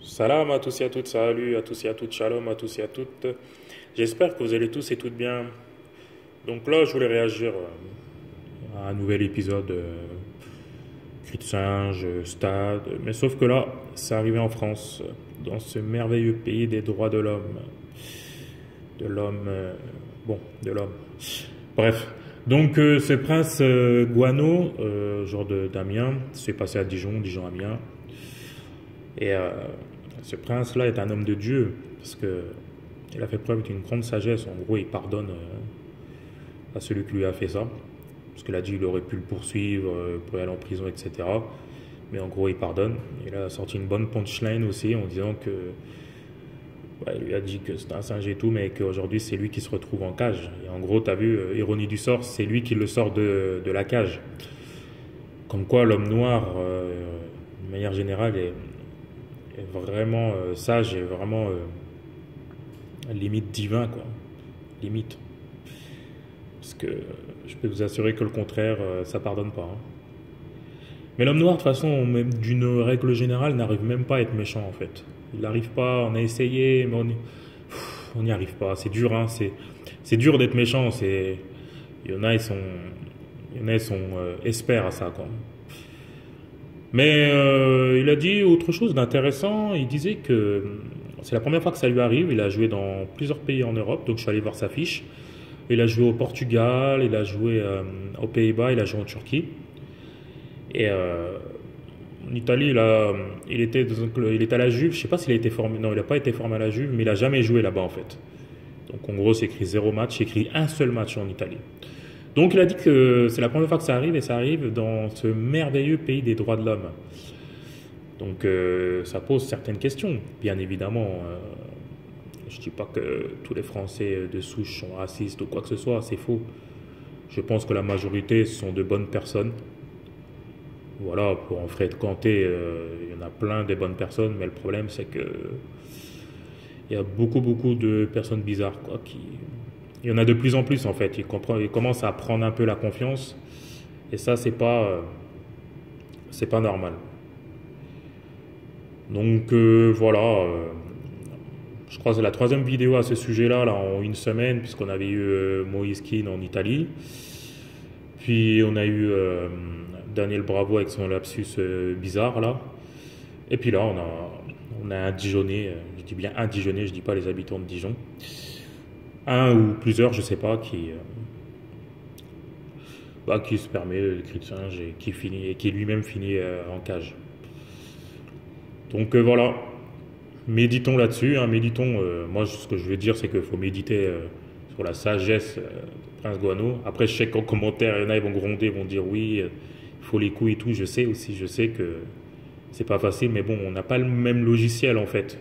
Salam à tous et à toutes, salut à tous et à toutes, shalom à tous et à toutes. J'espère que vous allez tous et toutes bien. Donc là, je voulais réagir à un nouvel épisode Cri de singe, stade. Mais sauf que là, c'est arrivé en France, dans ce merveilleux pays des droits de l'homme. De l'homme, de l'homme. Bref. Donc ce prince Guano, genre d'Amiens, c'est passé à Dijon, Dijon-Amiens. Et ce prince-là est un homme de Dieu, parce que il a fait preuve d'une grande sagesse. En gros, il pardonne à celui qui lui a fait ça, parce qu'il a dit qu'il aurait pu le poursuivre, pour aller en prison, etc. Mais en gros, il pardonne. Il a sorti une bonne punchline aussi, en disant que il lui a dit que c'était un singe et tout, mais qu'aujourd'hui, c'est lui qui se retrouve en cage. Et en gros, t'as vu, ironie du sort, c'est lui qui le sort de la cage. Comme quoi, l'homme noir, de manière générale, est vraiment sage et vraiment limite divin, quoi. Limite. Parce que je peux vous assurer que le contraire, ça pardonne pas, hein. Mais l'homme noir, de toute façon, même d'une règle générale, n'arrive même pas à être méchant, en fait. Il n'arrive pas, on a essayé, mais on n'y arrive pas. C'est dur, hein. C'est dur d'être méchant. Il y en a, ils sont experts à ça, quoi. Mais il a dit autre chose d'intéressant. Il disait que c'est la première fois que ça lui arrive. Il a joué dans plusieurs pays en Europe, donc je suis allé voir sa fiche. Il a joué au Portugal, il a joué aux Pays-Bas, il a joué en Turquie. Et en Italie, il était à la Juve. Je sais pas s'il a été formé. Non, il n'a pas été formé à la Juve, mais il a jamais joué là-bas en fait. Donc en gros, c'est écrit zéro match, c'est écrit un seul match en Italie. Donc il a dit que c'est la première fois que ça arrive et ça arrive dans ce merveilleux pays des droits de l'homme. Donc ça pose certaines questions, bien évidemment. Je dis pas que tous les Français de souche sont racistes ou quoi que ce soit, c'est faux. Je pense que la majorité sont de bonnes personnes. Voilà, pour en Fred Kanté, il y en a plein des bonnes personnes, mais le problème c'est que il y a beaucoup de personnes bizarres, quoi, il y en a de plus en plus en fait. Ils commencent à prendre un peu la confiance, et ça c'est pas normal. Donc voilà, je crois que c'est la troisième vidéo à ce sujet-là, là, en une semaine, puisqu'on avait eu Moïse Keane en Italie, puis on a eu Daniel Bravo avec son lapsus bizarre là, et puis là on a un Dijonais, je dis bien un Dijonais, je dis pas les habitants de Dijon, un ou plusieurs, je sais pas, qui se permet le cri de singe et qui lui-même finit en cage. Donc voilà, méditons là-dessus, hein, méditons. Moi, ce que je veux dire, c'est qu'il faut méditer sur la sagesse de Prince Guano. Après, je sais qu'en commentaire, il y en a, ils vont gronder, ils vont dire oui, il faut les coups et tout. Je sais aussi, je sais que c'est pas facile, mais bon, on n'a pas le même logiciel en fait.